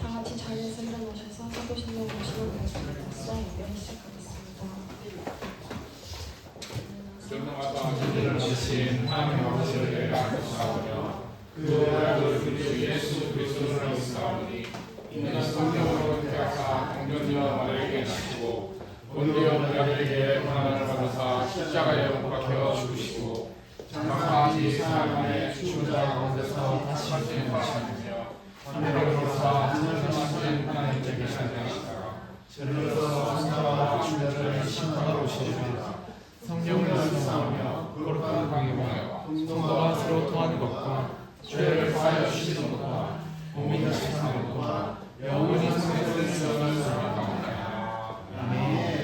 다 같이 자리에서 일어나셔서 사도신경 모시고 말씀드렸어 예배를 시작하겠습니다. 전능하다 전능하신 하나님 아버지를 감사하며 그 아들 우리 예수 그리스도를 믿사오니 이는 성령으로 태어사 동정녀 마리아에게 낳히고 본디오 빌라도에게 고난을 받으사 십자가에 못 박혀 죽으시고 장사하시 사람의 죽은 자 가운데서 다시 부활하시며 하늘로서 하늘나신 하나님께 계시다가 저리로서 천사와 주자를 심판하러 오시리라. 성령을 믿사오며 거룩한 방임하여 성도와 서로 통하는 것과 죄를 사하여 주시는 것과 몸이 다시 사는 것과 영원히 성령을 주시는 사랑합니다. 아멘.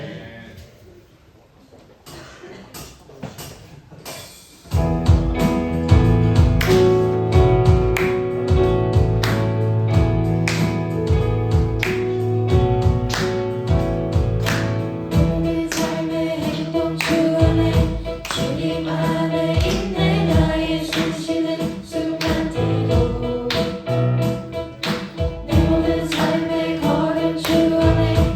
내 모든 삶의 걸음 주 안에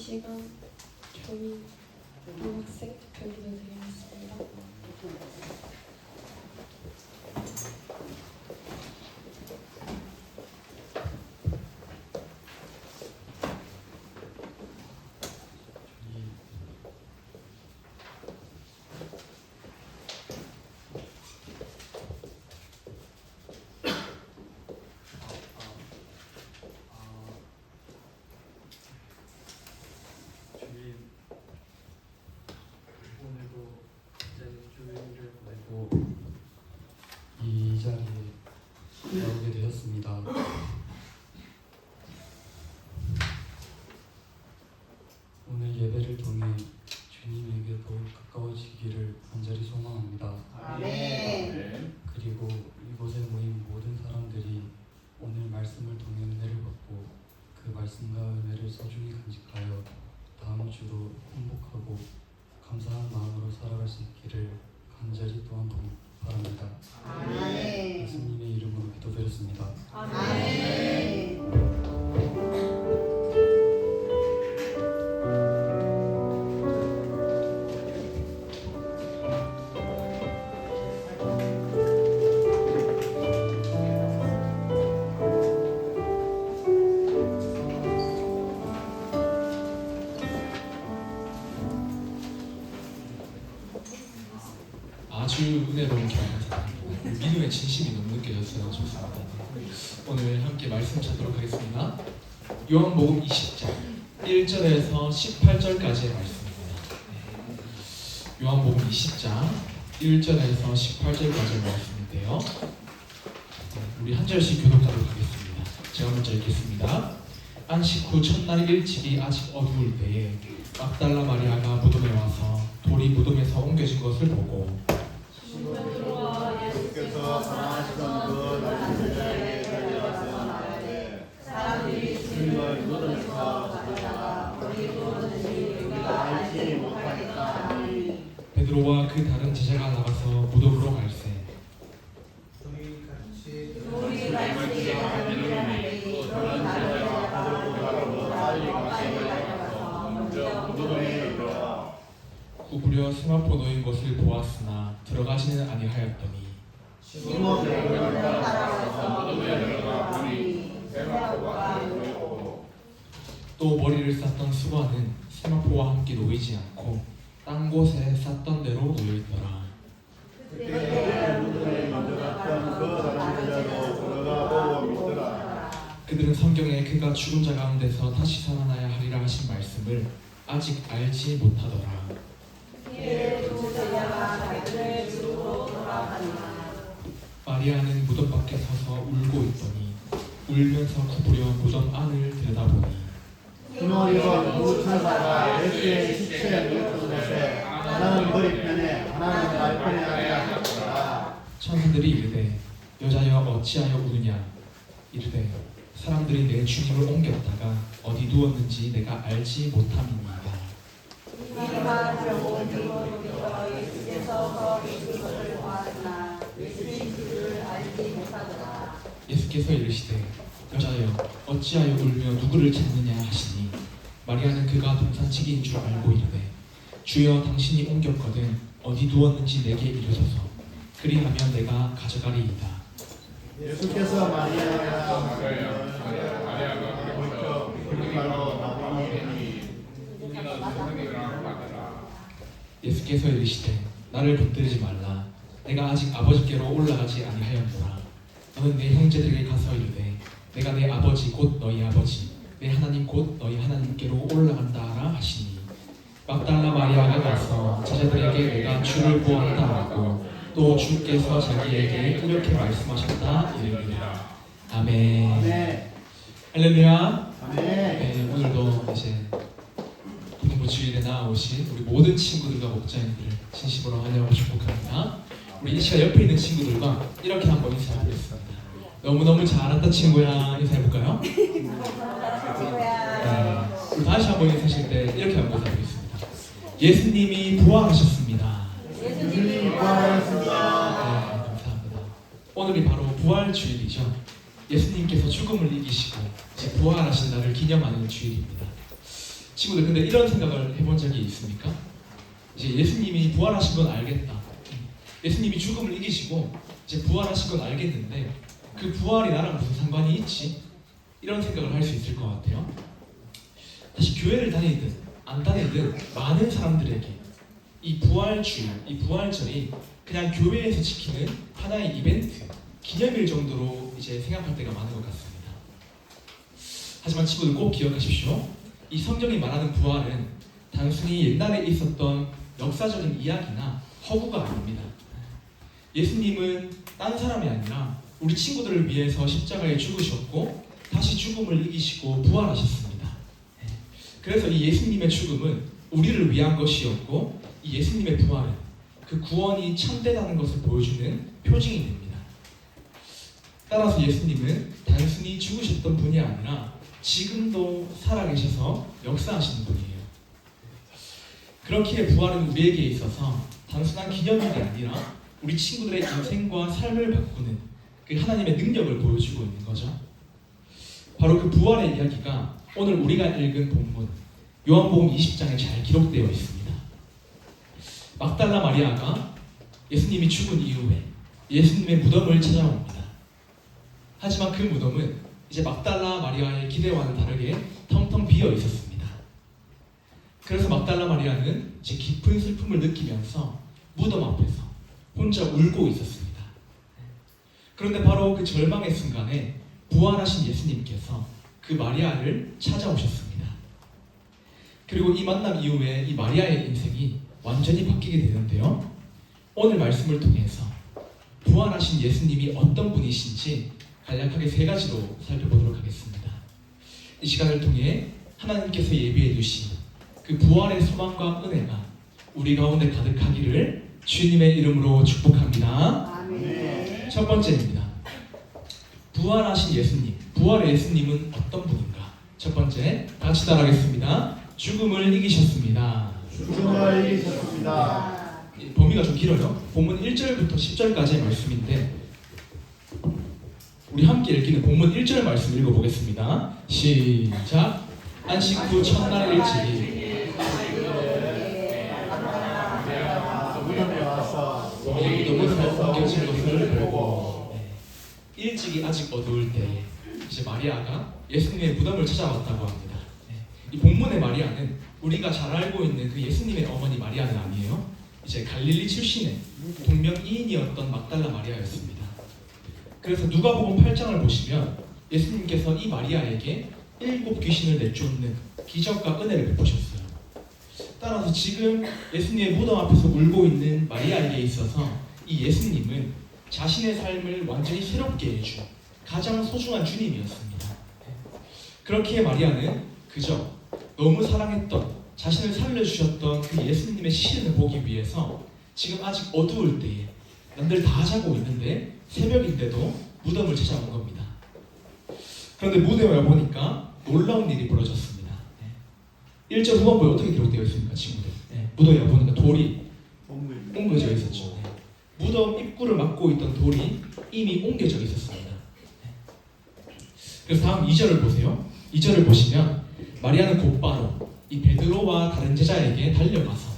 시간 교인 남학생 대표 기도 드리겠습니다. 주님, 오늘도 이제 주일을 보내고 이 자리에 나오게 되었습니다. 오늘 예배를 통해 주님에게 더욱 가까워지기를 간절히 소망합니다. 아멘. 그리고 이곳에 모인 모든 사람들이 오늘 말씀을 통해 은혜를 받고 그 말씀과 은혜를 소중히 간직하여 다음 주도 행복하고 감사한 마음으로 살아갈 수 있기를 간절히 또한 바랍니다. 아멘. 예수님의 이름으로 기도드렸습니다. 아멘. 아주 은혜로운 경험입니다. 믿음의 진심이 너무 느껴져서 좋습니다. 오늘 함께 말씀 찾도록 하겠습니다. 요한복음 20장 1절에서 18절까지의 말씀입니다. 요한복음 20장 1절에서 18절까지의 말씀인데요. 우리 한 절씩 교독하도록 하겠습니다. 제가 먼저 읽겠습니다. 안식 후 첫날 일찍이 아직 어두울 때에 막달라 마리아가 무덤에 와서 돌이 무덤에서 옮겨진 것을 보고 예수께서 사랑하시던 그 낮은 여자에게 달려가서 말하되 사람들이 주님을 무덤에서 찾아다가 어디 두었는지 우리가 알지 못하니까 하니 베드로와 그 다른 제자가 나가서 무덤으로 갈새 우리 같이 하느니 그런 다른 자가 베드로보다 빨리 가서 먼저 무덤에 이르러 구부려 스마포 놓인 것을 보았으나 들어가지는 아니하였더니 시몬 베드로를 따라와서 무덤에 들어가 보니 세마포가 놓였고 또 머리를 쌌던 수건은 스마포와 함께 놓이지 않고 딴 곳에 쌌던 대로 놓여있더라. 그때 무덤에 먼저 갔던 그 다른 제자도 들어가 보고 믿더라. 그들은 성경에 그가 죽은 자 가운데서 다시 살아나야 하리라 하신 말씀을 아직 알지 못하더라. 두 제자가 자기를 집으로 돌아가니라. 마리아는 무덤 밖에 서서 울고 있더니 울면서 구부려 무덤 안을 들여다보니 흰옷 입은 두 천사가 예수의 시체에 누웠던 곳에 하나는 머리편에 하나는 발편에 앉았더라. 천사들이 이르되 여자여 어찌하여 우느냐 이르되 사람들이 내 주님을 옮겼다가 어디 두었는지 내가 알지 못함이니이다. 이 말을 보고 믿어 예수께서 거기 계신 것을 보았으나 예수의 줄을 알지 못하더라. 예수께서 이르시되 여자여 어찌하여 울며 누구를 찾느냐 하시니 마리아는 그가 동산치기인 줄 알고 이르되 주여 당신이 옮겼거든 어디 두었는지 내게 이르소서 그리하면 내가 가져가리이다. 예수께서 마리아가 마리아가 먼저 우리말로 나보니 예수께서 이르시되 나를 붙들지 말라. 내가 아직 아버지께로 올라가지 아니하였노라. 너는 내 형제들에게 가서 이르되 내가 내 아버지 곧 너희 아버지 내 하나님 곧 너희 하나님께로 올라간다라 하시니 막달라 마리아가 가서 제자들에게 내가 주를 보았다 하고 또 주께서 자기에게 이렇게 말씀하셨다 이르니라. 아멘. 아멘. 할렐루야. 아멘. 네, 오늘도 이제 부동부 주일에 나오신 우리 모든 친구들과 목자님들을 진심으로 환영하고 축복합니다. 우리 이 시간 옆에 있는 친구들과 이렇게 한번 인사해보겠습니다. 너무너무 잘한다 친구야. 인사해볼까요? 네. 우리 다시 한번 인사하실 때 이렇게 한번 인사해보겠습니다. 예수님이 부활하셨습니다. 예수님이 부활하셨습니다. 네, 감사합니다. 오늘이 바로 부활 주일이죠. 예수님께서 죽음을 이기시고 이제 부활하신 날을 기념하는 주일입니다. 친구들, 근데 이런 생각을 해본 적이 있습니까? 이제 예수님이 부활하신 건 알겠다. 예수님이 죽음을 이기시고 이제 부활하신 건 알겠는데 그 부활이 나랑 무슨 상관이 있지? 이런 생각을 할 수 있을 것 같아요. 다시 교회를 다니든 안 다니든 많은 사람들에게 이 부활주일, 이 부활절이 그냥 교회에서 지키는 하나의 이벤트, 기념일 정도로 이제 생각할 때가 많은 것 같습니다. 하지만 친구들 꼭 기억하십시오. 이 성경이 말하는 부활은 단순히 옛날에 있었던 역사적인 이야기나 허구가 아닙니다. 예수님은 딴 사람이 아니라 우리 친구들을 위해서 십자가에 죽으셨고 다시 죽음을 이기시고 부활하셨습니다. 그래서 이 예수님의 죽음은 우리를 위한 것이었고 이 예수님의 부활은 그 구원이 참되다는 것을 보여주는 표징이 됩니다. 따라서 예수님은 단순히 죽으셨던 분이 아니라 지금도 살아계셔서 역사하시는 분이에요. 그렇기에 부활은 우리에게 있어서 단순한 기념일이 아니라 우리 친구들의 인생과 삶을 바꾸는 그 하나님의 능력을 보여주고 있는 거죠. 바로 그 부활의 이야기가 오늘 우리가 읽은 본문 요한복음 20장에 잘 기록되어 있습니다. 막달라 마리아가 예수님이 죽은 이후에 예수님의 무덤을 찾아옵니다. 하지만 그 무덤은 이제 막달라 마리아의 기대와는 다르게 텅텅 비어 있었습니다. 그래서 막달라 마리아는 이제 깊은 슬픔을 느끼면서 무덤 앞에서 혼자 울고 있었습니다. 그런데 바로 그 절망의 순간에 부활하신 예수님께서 그 마리아를 찾아오셨습니다. 그리고 이 만남 이후에 이 마리아의 인생이 완전히 바뀌게 되는데요. 오늘 말씀을 통해서 부활하신 예수님이 어떤 분이신지 간략하게 3가지로 살펴보도록 하겠습니다. 이 시간을 통해 하나님께서 예비해 두신 그 부활의 소망과 은혜가 우리 가운데 가득하기를 주님의 이름으로 축복합니다. 아멘. 첫 번째입니다. 부활하신 예수님, 부활의 예수님은 어떤 분인가? 첫 번째, 같이 따라하겠습니다. 죽음을 이기셨습니다. 죽음을 이기셨습니다. 범위가 좀 길어요. 본문 1절부터 10절까지의 말씀인데 우리 함께 읽기는 본문 1절 말씀 읽어보겠습니다. 시작. 안식 후 첫날 일찍이 무덤에 와서 무덤에서 옮겨진 것을 보고 일찍이 아직 어두울 때 이제 마리아가 예수님의 무덤을 찾아왔다고 합니다. 이 본문의 마리아는 우리가 잘 알고 있는 그 예수님의 어머니 마리아는 아니에요. 이제 갈릴리 출신의 동명이인이었던 막달라 마리아였습니다. 그래서 누가복음 8장을 보시면 예수님께서 이 마리아에게 7 귀신을 내쫓는 기적과 은혜를 베푸셨어요. 따라서 지금 예수님의 무덤 앞에서 울고 있는 마리아에게 있어서 이 예수님은 자신의 삶을 완전히 새롭게 해준 가장 소중한 주님이었습니다. 그렇기에 마리아는 그저 너무 사랑했던 자신을 살려주셨던 그 예수님의 시신을 보기 위해서 지금 아직 어두울 때에 남들 다 자고 있는데 새벽인데도 무덤을 찾아온 겁니다. 그런데 무덤에 와보니까 놀라운 일이 벌어졌습니다. 1절 후반부에 어떻게 기록되어 있습니까, 친구들? 무덤에 와보니까 돌이 옮겨져 있었죠. 무덤 입구를 막고 있던 돌이 이미 옮겨져 있었습니다. 그래서 다음 2절을 보세요. 2절을 보시면 마리아는 곧바로 이 베드로와 다른 제자에게 달려가서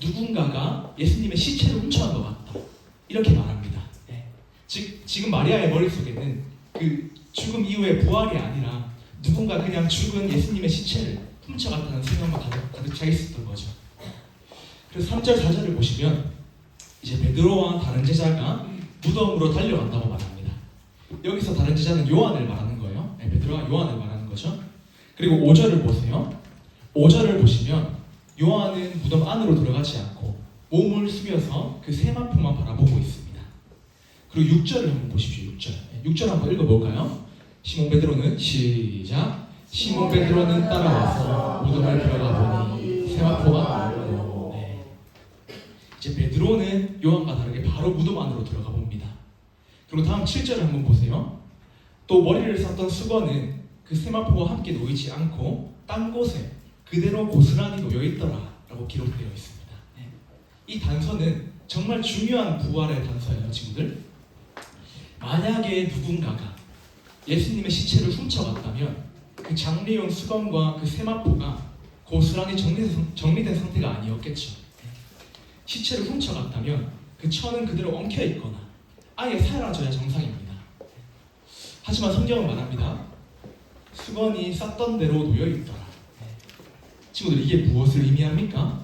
누군가가 예수님의 시체를 훔쳐간 것 같다, 이렇게 말합니다. 지금 마리아의 머릿속에는 그 죽음 이후의 부활이 아니라 누군가 그냥 죽은 예수님의 시체를 훔쳐갔다는 생각만 가득 차 있었던 거죠. 그래서 3절 4절을 보시면 이제 베드로와 다른 제자가 무덤으로 달려간다고 말합니다. 여기서 다른 제자는 요한을 말하는 거예요. 베드로와 요한을 말하는 거죠. 그리고 5절을 보세요. 5절을 보시면 요한은 무덤 안으로 들어가지 않고 몸을 숙여서 그 세마포만 바라보고 있습니다. 그리고 6절을 한번 보십시오. 6절 한번 읽어볼까요? 시몬 베드로는 시작. 시몬 베드로는 따라와서 무덤을 들어가 보니 세마포가 없고. 이제 베드로는 요한과 다르게 바로 무덤 안으로 들어가 봅니다. 그리고 다음 7절을 한번 보세요. 또 머리를 쌌던 수건은 그 세마포와 함께 놓이지 않고 딴 곳에 그대로 고스란히 놓여 있더라 라고 기록되어 있습니다. 이 단서는 정말 중요한 부활의 단서예요, 친구들. 만약에 누군가가 예수님의 시체를 훔쳐갔다면 그 장례용 수건과 그 세마포가 고스란히 정리된 상태가 아니었겠죠. 시체를 훔쳐갔다면 그 처는 그대로 엉켜 있거나 아예 사라져야 정상입니다. 하지만 성경은 말합니다. 수건이 쌌던 대로 놓여 있더라. 친구들, 이게 무엇을 의미합니까?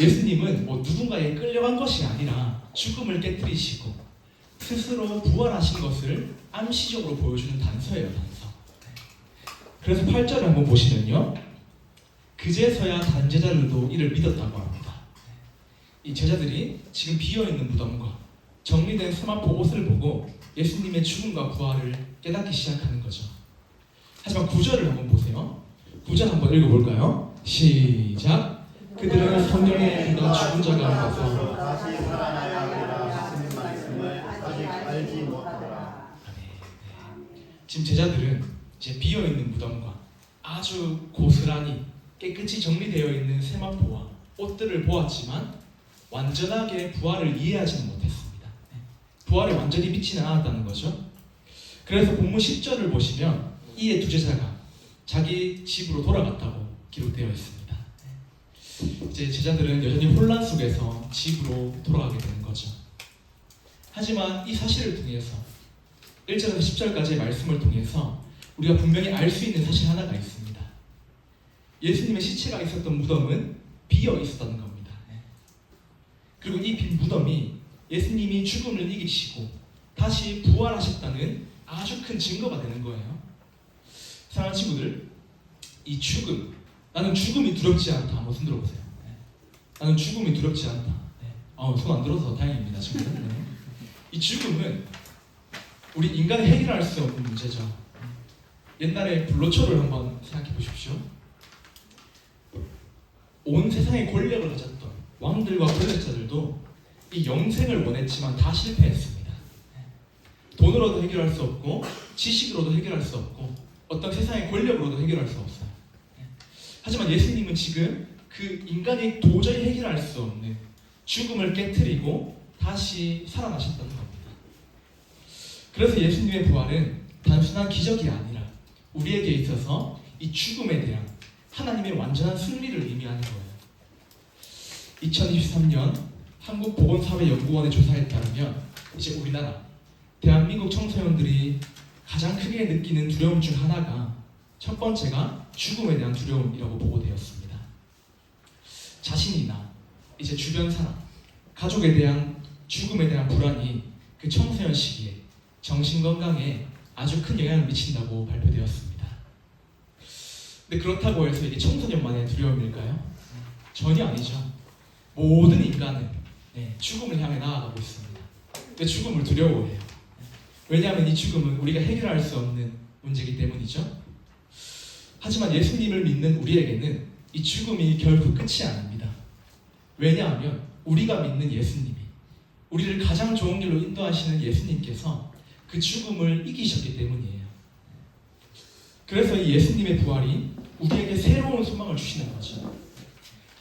예수님은 누군가에 끌려간 것이 아니라 죽음을 깨뜨리시고 스스로 부활하신 것을 암시적으로 보여주는 단서예요, 단서. 그래서 8절을 한번 보시면요, 그제서야 단제자들도 이를 믿었다고 합니다. 이 제자들이 지금 비어있는 무덤과 정리된 세마포 옷을 보고 예수님의 죽음과 부활을 깨닫기 시작하는 거죠. 하지만 9절을 한번 보세요. 9절 한번 읽어볼까요? 시작. 그들은 성령의 피가 죽은 자 가운데서 다시 살아나야 하리라 하시는 말씀을 아직 알지 못하더라. 지금 제자들은 이제 비어있는 무덤과 아주 고스란히 깨끗이 정리되어 있는 세마포와 옷들을 보았지만 완전하게 부활을 이해하지는 못했습니다. 부활에 완전히 믿지는 않았다는 거죠. 그래서 본문 10절을 보시면 이에 두 제자가 자기 집으로 돌아갔다고 기록되어 있습니다. 이제 제자들은 여전히 혼란 속에서 집으로 돌아가게 되는 거죠. 하지만 이 사실을 통해서 1절에서 10절까지의 말씀을 통해서 우리가 분명히 알 수 있는 사실 하나가 있습니다. 예수님의 시체가 있었던 무덤은 비어 있었다는 겁니다. 그리고 이 빈 무덤이 예수님이 죽음을 이기시고 다시 부활하셨다는 아주 큰 증거가 되는 거예요. 사랑하는 친구들, 이 죽음, 나는 죽음이 두렵지 않다. 한번 손 들어보세요. 나는 죽음이 두렵지 않다. 손 안 들어서 다행입니다, 친구들. 이 죽음은 우리 인간이 해결할 수 없는 문제죠. 옛날에 불로초를 한번 생각해 보십시오. 온 세상의 권력을 가졌던 왕들과 권력자들도 이 영생을 원했지만 다 실패했습니다. 돈으로도 해결할 수 없고 지식으로도 해결할 수 없고 어떤 세상의 권력으로도 해결할 수 없어요. 하지만 예수님은 지금 그 인간이 도저히 해결할 수 없는 죽음을 깨트리고 다시 살아나셨다는 겁니다. 그래서 예수님의 부활은 단순한 기적이 아니라 우리에게 있어서 이 죽음에 대한 하나님의 완전한 승리를 의미하는 거예요. 2023년 한국보건사회연구원의 조사에 따르면 이제 우리나라 대한민국 청소년들이 가장 크게 느끼는 두려움 중 하나가 첫 번째가 죽음에 대한 두려움이라고 보고되었습니다. 자신이나 이제 주변 사람, 가족에 대한 죽음에 대한 불안이 그 청소년 시기에 정신 건강에 아주 큰 영향을 미친다고 발표되었습니다. 근데 그렇다고 해서 이게 청소년만의 두려움일까요? 전혀 아니죠. 모든 인간은 죽음을 향해 나아가고 있습니다. 근데 죽음을 두려워해요. 왜냐하면 이 죽음은 우리가 해결할 수 없는 문제이기 때문이죠. 하지만 예수님을 믿는 우리에게는 이 죽음이 결코 끝이 아닙니다. 왜냐하면 우리가 믿는 예수님이, 우리를 가장 좋은 길로 인도하시는 예수님께서 그 죽음을 이기셨기 때문이에요. 그래서 이 예수님의 부활이 우리에게 새로운 소망을 주시는 거죠.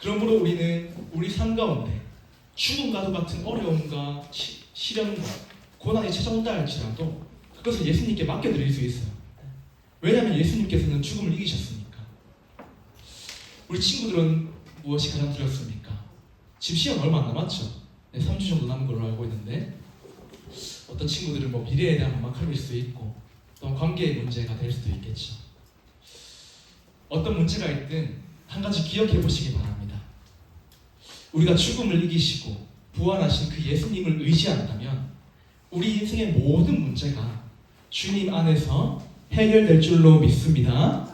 그러므로 우리는 우리 삶 가운데 죽음과도 같은 어려움과 시련과 고난이 찾아온다 할지라도 그것을 예수님께 맡겨드릴 수 있어요. 왜냐하면 예수님께서는 죽음을 이기셨으니까. 우리 친구들은 무엇이 가장 두렵습니까? 지금 시험 얼마 안 남았죠? 3주 정도 남은 걸로 알고 있는데 어떤 친구들은 미래에 대한 막막함일 수 있고 또 관계의 문제가 될 수도 있겠죠. 어떤 문제가 있든 한 가지 기억해 보시기 바랍니다. 우리가 죽음을 이기시고 부활하신 그 예수님을 의지한다면 우리 인생의 모든 문제가 주님 안에서 해결될 줄로 믿습니다.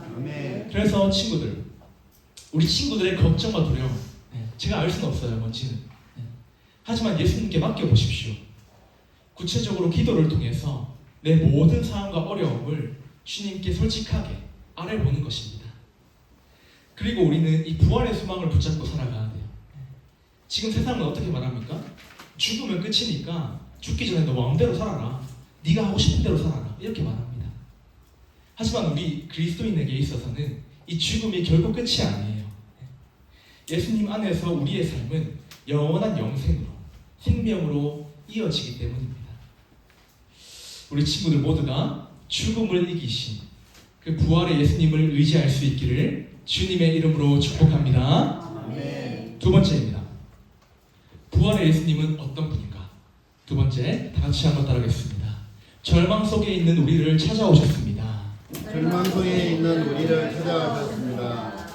그래서 친구들, 우리 친구들의 걱정과 두려움, 제가 알 수는 없어요, 뭔지는. 하지만 예수님께 맡겨보십시오. 구체적으로 기도를 통해서 내 모든 상황과 어려움을 주님께 솔직하게 아뢰보는 것입니다. 그리고 우리는 이 부활의 소망을 붙잡고 살아가야 돼요. 지금 세상은 어떻게 말합니까? 죽으면 끝이니까 죽기 전에 너 마음대로 살아라. 네가 하고 싶은 대로 살아라. 이렇게 말합니다. 하지만 우리 그리스도인에게 있어서는 이 죽음이 결코 끝이 아니에요. 예수님 안에서 우리의 삶은 영원한 영생으로, 생명으로 이어지기 때문입니다. 우리 친구들 모두가 죽음을 이기신 그 부활의 예수님을 의지할 수 있기를 주님의 이름으로 축복합니다. 아멘. 두 번째입니다. 부활의 예수님은 어떤 분인가? 두 번째, 다 같이 한번 따라하겠습니다. 절망 속에 있는 우리를 찾아오셨습니다. 절망 속에 있는 우리를 찾아가셨습니다.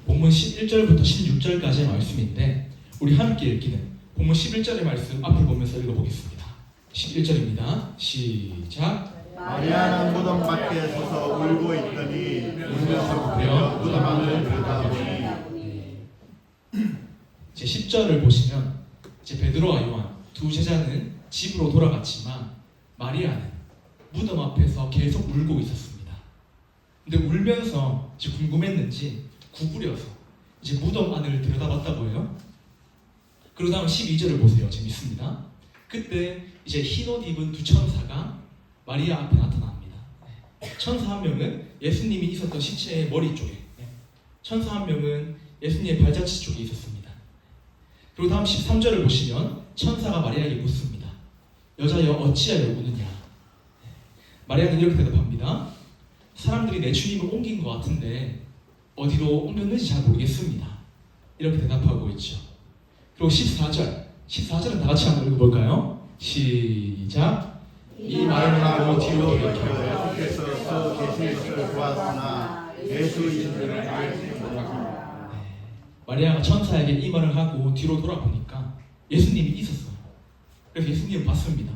본문 11절부터 16절까지의 말씀인데 우리 함께 읽기는 본문 11절의 말씀 앞을 보면서 읽어보겠습니다. 11절입니다. 시작. 마리아는 무덤 밖에 서서 울고 있더니 울면서 그려 무덤 안을 들여다보니 제 10절을 보시면 이제 베드로와 요한 두 제자는 집으로 돌아갔지만 마리아는 무덤 앞에서 계속 울고 있었습니다. 근데 울면서 이제 궁금했는지 구부려서 이제 무덤 안을 들여다봤다고 해요. 그러고 다음 12절을 보세요. 재밌습니다. 그때 이제 흰옷 입은 두 천사가 마리아 앞에 나타납니다. 천사 한 명은 예수님이 있었던 시체의 머리 쪽에, 천사 한 명은 예수님의 발자취 쪽에 있었습니다. 그리고 다음 13절을 보시면 천사가 마리아에게 묻습니다. 여자여 어찌하여 우느냐? 마리아는 이렇게 대답합니다. 사람들이 내 주님을 옮긴 것 같은데 어디로 옮겼는지 잘 모르겠습니다. 이렇게 대답하고 있죠. 그리고 14절은 다 같이 한번 읽어볼까요? 시작. 이 말을 하고 뒤로 돌이켜 예수께서 서 계신 것을 보았으나 예수인 줄을 알지 못하고 마리아가 천사에게 이 말을 하고 뒤로 돌아보니까 예수님이 있었어요. 그래서 예수님을 봤습니다.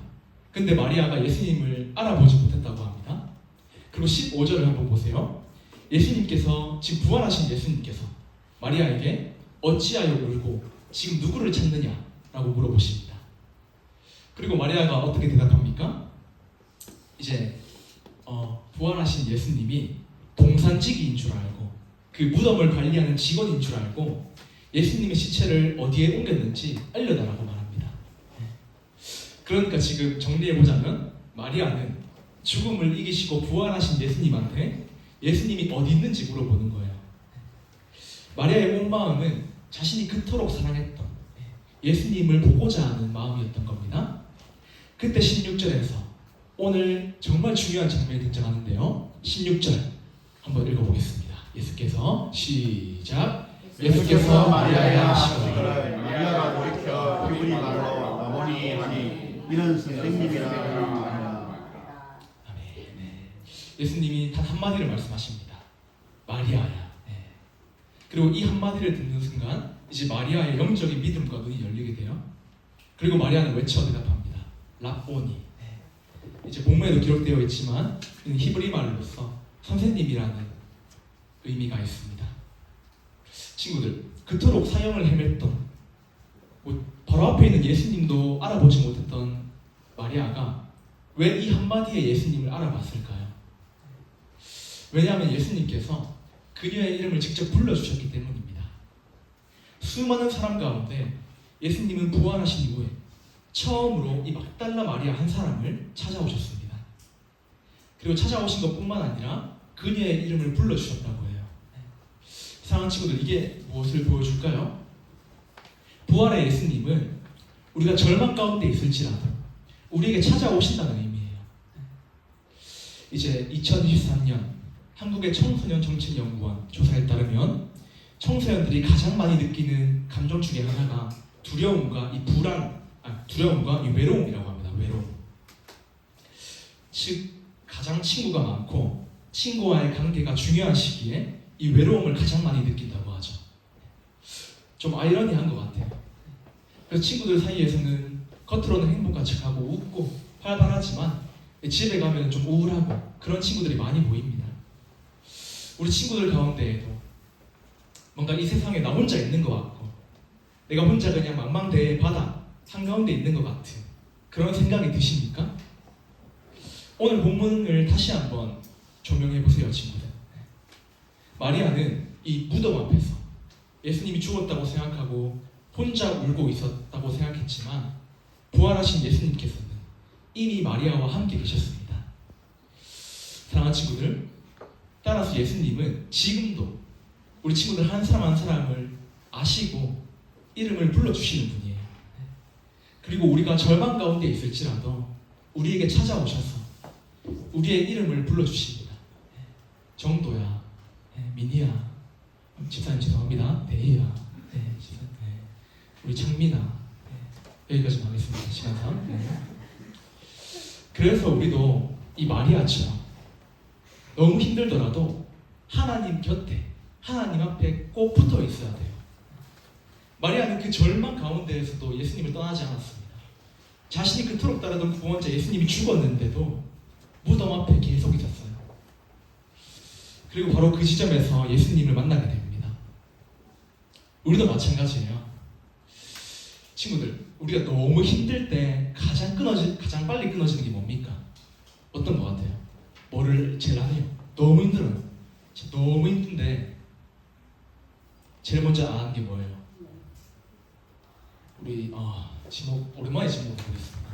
근데 마리아가 예수님을 알아보지 못했다고 합니다. 그리고 15절을 한번 보세요. 예수님께서 지금 부활하신 예수님께서 마리아에게 어찌하여 울고 지금 누구를 찾느냐라고 물어보십니다. 그리고 마리아가 어떻게 대답합니까? 이제 부활하신 예수님이 동산지기인 줄 알고 그 무덤을 관리하는 직원인 줄 알고 예수님의 시체를 어디에 옮겼는지 알려달라고 말합니다. 그러니까 지금 정리해보자면 마리아는 죽음을 이기시고 부활하신 예수님한테 예수님이 어디 있는지 물어보는 거예요. 마리아의 온 마음은 자신이 그토록 사랑했던 예수님을 보고자 하는 마음이었던 겁니다. 그때 16절에서 오늘 정말 중요한 장면이 등장하는데요. 16절 한번 읽어보겠습니다. 예수께서 시작. 예수께서 마리아야 하시거늘 마리아가 돌이켜 히브리 말로 라보니 하니 이는 선생님이라 하니라. 아멘. 예수님이 단 한마디를 말씀하십니다. 마리아야. 그리고 이 한마디를 듣는 순간 이제 마리아의 영적인 믿음과 눈이 열리게 돼요. 그리고 마리아는 외쳐 대답합니다. 라보니. 이제 본문에도 기록되어 있지만 히브리 말로서 선생님이라는 의미가 있습니다. 친구들, 그토록 사형을 헤맸던 바로 앞에 있는 예수님도 알아보지 못했던 마리아가 왜 이 한마디에 예수님을 알아봤을까요? 왜냐하면 예수님께서 그녀의 이름을 직접 불러주셨기 때문입니다. 수많은 사람 가운데 예수님은 부활하신 이후에 처음으로 이 막달라 마리아 한 사람을 찾아오셨습니다. 그리고 찾아오신 것뿐만 아니라 그녀의 이름을 불러주셨다고 해요. 사랑하는 친구들, 이게 무엇을 보여줄까요? 부활의 예수님은 우리가 절망 가운데 있을지라도 우리에게 찾아오신다는 의미예요. 이제 2023년 한국의 청소년 정책연구원 조사에 따르면 청소년들이 가장 많이 느끼는 감정 중에 하나가 두려움과 이 외로움이라고 합니다. 외로움. 즉 가장 친구가 많고 친구와의 관계가 중요한 시기에 이 외로움을 가장 많이 느낀다고 하죠. 좀 아이러니한 것 같아요. 그래서 친구들 사이에서는 겉으로는 행복한 척하고 웃고 활발하지만 집에 가면 좀 우울하고 그런 친구들이 많이 보입니다. 우리 친구들 가운데에도 뭔가 이 세상에 나 혼자 있는 것 같고 내가 혼자 그냥 망망대해 바다 한가운데 있는 것 같은 그런 생각이 드십니까? 오늘 본문을 다시 한번 조명해 보세요, 친구들. 마리아는 이 무덤 앞에서 예수님이 죽었다고 생각하고 혼자 울고 있었다고 생각했지만 부활하신 예수님께서는 이미 마리아와 함께 계셨습니다. 사랑하는 친구들, 따라서 예수님은 지금도 우리 친구들 한 사람 한 사람을 아시고 이름을 불러주시는 분이에요. 그리고 우리가 절망 가운데 있을지라도 우리에게 찾아오셔서 우리의 이름을 불러주십니다. 정도야, 민희야, 집사님 죄송합니다. 대희야. 네, 집사님. 네. 우리 창민아. 네. 여기까지만 하겠습니다. 시간상. 네. 그래서 우리도 이 마리아처럼 너무 힘들더라도 하나님 곁에, 하나님 앞에 꼭 붙어 있어야 돼요. 마리아는 그 절망 가운데에서도 예수님을 떠나지 않았습니다. 자신이 그토록 따르던 구원자 예수님이 죽었는데도 무덤 앞에 계속 있었어요. 그리고 바로 그 지점에서 예수님을 만나게 됩니다. 우리도 마찬가지예요. 친구들, 우리가 너무 힘들 때 가장 빨리 끊어지는 게 뭡니까? 어떤 것 같아요? 뭐를 제일 안 해요? 너무 힘들어요. 너무 힘든데 제일 먼저 안 하는 게 뭐예요? 우리 지목 오랜만에 지목 보겠습니다.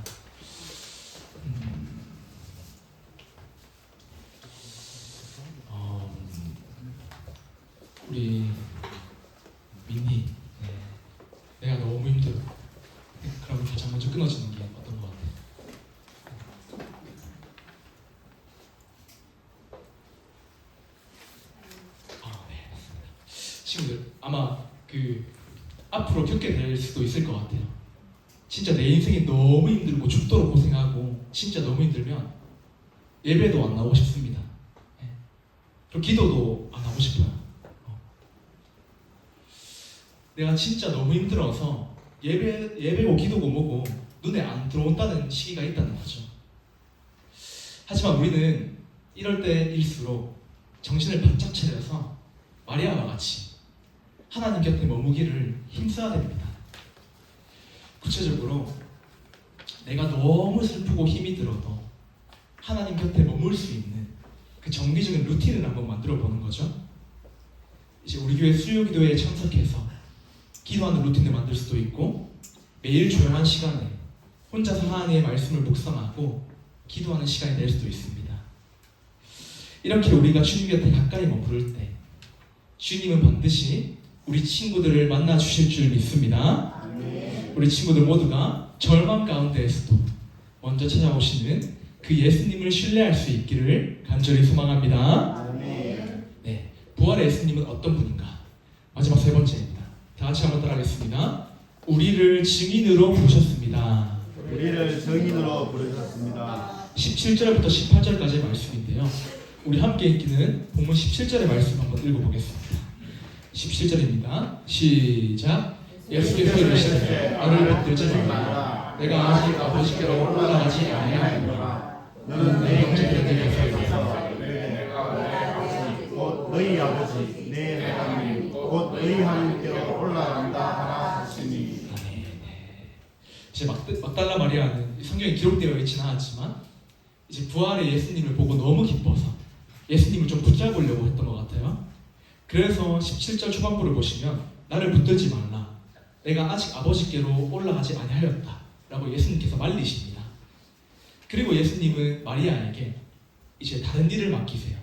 우리 민희, 내가 너무 힘들어. 그럼 가장 먼저 끊어지는 게 어떤 것 같아요? 네, 맞습니다. 친구들, 아마 앞으로 겪게 될 수도 있을 것 같아요. 진짜 내 인생이 너무 힘들고 죽도록 고생하고 진짜 너무 힘들면 예배도 안 나오고 싶습니다. 그리고 기도도 안 하고 싶어요. 내가 진짜 너무 힘들어서 예배고 기도고 뭐고 눈에 안 들어온다는 시기가 있다는 거죠. 하지만 우리는 이럴 때일수록 정신을 바짝 차려서 마리아와 같이 하나님 곁에 머무기를 힘써야 됩니다. 구체적으로 내가 너무 슬프고 힘이 들어도 하나님 곁에 머물 수 있는 그 정기적인 루틴을 한번 만들어 보는 거죠. 이제 우리 교회 수요기도회에 참석해서 기도하는 루틴을 만들 수도 있고, 매일 조용한 시간에 혼자서 하나님의 말씀을 묵상하고 기도하는 시간이 될 수도 있습니다. 이렇게 우리가 주님 곁에 가까이 머무를 때 주님은 반드시 우리 친구들을 만나 주실 줄 믿습니다. 우리 친구들 모두가 절망 가운데에서도 먼저 찾아오시는 그 예수님을 신뢰할 수 있기를 간절히 소망합니다. 네, 부활의 예수님은 어떤 분인가? 마지막 세 번째입니다. 다 같이 한번 따라하겠습니다. 우리를 증인으로 부르셨습니다. 우리를 증인으로 부르셨습니다. 17절부터 18절까지의 말씀인데요. 우리 함께 읽기는 본문 17절의 말씀 한번 읽어보겠습니다. 17절입니다. 시작. 예수께서 이르시되 너를 붙들지 말라. 내가 아직 아버지께로 올라가지 아니하노라. 너는 내 형제들에게 가서 곧 너희 아버지 내 하나님 곧 너희 하나님께로 올라간다 하라 하시니. 이제 막달라 마리아는 성경에 기록되어 있지는 않았지만 이제 부활의 예수님을 보고 너무 기뻐서 예수님을 좀 붙잡으려고 했던 것 같아요. 그래서 17절 초반부를 보시면 나를 붙들지 말라. 내가 아직 아버지께로 올라가지 아니하였다 라고 예수님께서 말리십니다. 그리고 예수님은 마리아에게 이제 다른 일을 맡기세요.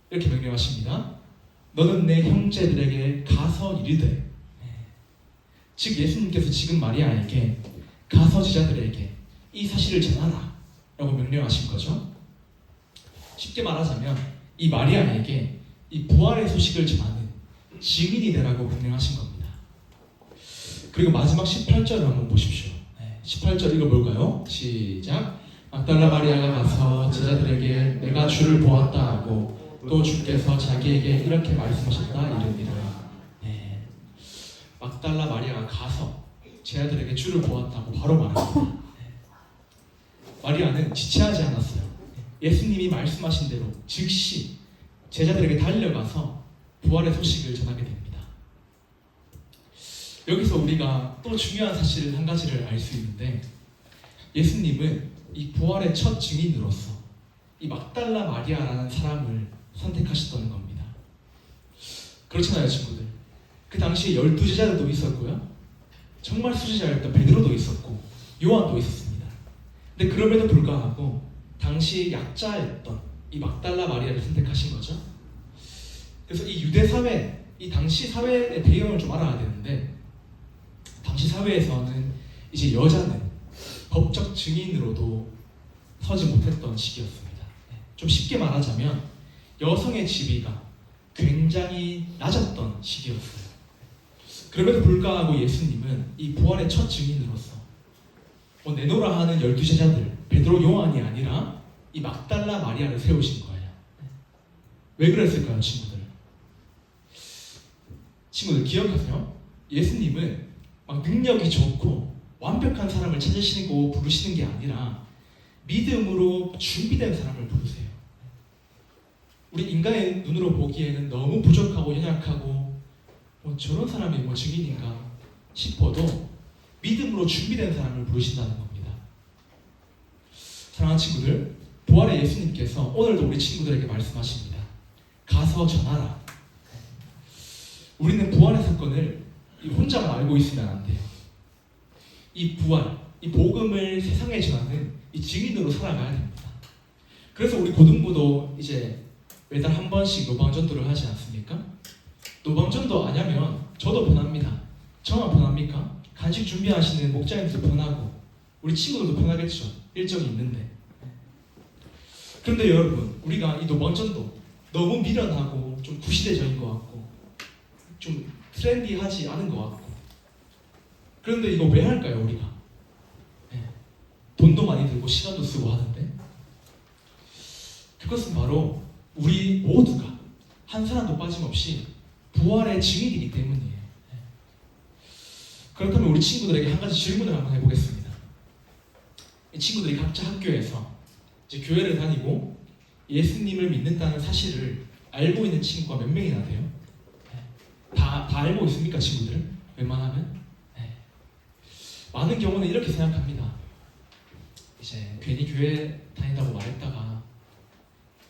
이렇게 명령하십니다. 너는 내 형제들에게 가서 이르되, 즉 예수님께서 지금 마리아에게 가서 제자들에게 이 사실을 전하라 라고 명령하신 거죠. 쉽게 말하자면 이 마리아에게 이 부활의 소식을 전하는 증인이 되라고 명령하신 겁니다. 그리고 마지막 18절을 한번 보십시오. 18절 이거 뭘까요? 시작. 막달라 마리아가 가서 제자들에게 내가 주를 보았다 하고 또 주께서 자기에게 이렇게 말씀하셨다 이르니라. 막달라 마리아가 가서 제자들에게 주를 보았다고 바로 말합니다. 마리아는 지체하지 않았어요. 예수님이 말씀하신 대로 즉시 제자들에게 달려가서 부활의 소식을 전하게 됩니다. 여기서 우리가 또 중요한 사실 한 가지를 알 수 있는데, 예수님은 이 부활의 첫 증인으로서 이 막달라 마리아라는 사람을 선택하셨다는 겁니다. 그렇잖아요, 친구들. 그 당시에 12제자들도 있었고요, 정말 수제자였던 베드로도 있었고 요한도 있었습니다. 근데 그럼에도 불구하고 당시 약자였던 이 막달라 마리아를 선택하신 거죠. 그래서 이 유대 사회, 이 당시 사회의 배경을 좀 알아야 되는데, 당시 사회에서는 이제 여자는 법적 증인으로도 서지 못했던 시기였습니다. 좀 쉽게 말하자면 여성의 지위가 굉장히 낮았던 시기였어요. 그럼에도 불구하고 예수님은 이 부활의 첫 증인으로서 내노라 하는 12제자들 베드로 요한이 아니라 이 막달라 마리아를 세우신 거예요. 왜 그랬을까요, 친구들? 친구들 기억하세요? 예수님은 막 능력이 좋고 완벽한 사람을 찾으시고 부르시는 게 아니라 믿음으로 준비된 사람을 부르세요. 우리 인간의 눈으로 보기에는 너무 부족하고 연약하고 저런 사람이 증인인가 싶어도 믿음으로 준비된 사람을 부르신다는 겁니다. 사랑하는 친구들, 부활의 예수님께서 오늘도 우리 친구들에게 말씀하십니다. 가서 전하라. 우리는 부활의 사건을 혼자만 알고 있으면 안 돼요. 이 부활, 이 복음을 세상에 전하는 이 증인으로 살아가야 됩니다. 그래서 우리 고등부도 이제 매달 한 번씩 노방전도를 하지 않습니까? 노방전도 안 하면 저도 편합니다. 저만 편합니까? 간식 준비하시는 목자님도 편하고 우리 친구들도 편하겠죠. 일정이 있는데. 그런데 여러분, 우리가 이 노방전도 너무 미련하고 좀 구시대적인 것 같고 좀 트렌디하지 않은 것 같고 그런데 이거 왜 할까요, 우리가? 돈도 많이 들고 시간도 쓰고 하는데 그것은 바로 우리 모두가 한 사람도 빠짐없이 부활의 증인이기 때문이에요. 그렇다면 우리 친구들에게 한 가지 질문을 한번 해보겠습니다. 이 친구들이 각자 학교에서 이제 교회를 다니고 예수님을 믿는다는 사실을 알고 있는 친구가 몇 명이나 돼요? 다 알고 있습니까, 친구들? 웬만하면? 많은 경우는 이렇게 생각합니다. 이제 괜히 교회 다닌다고 말했다가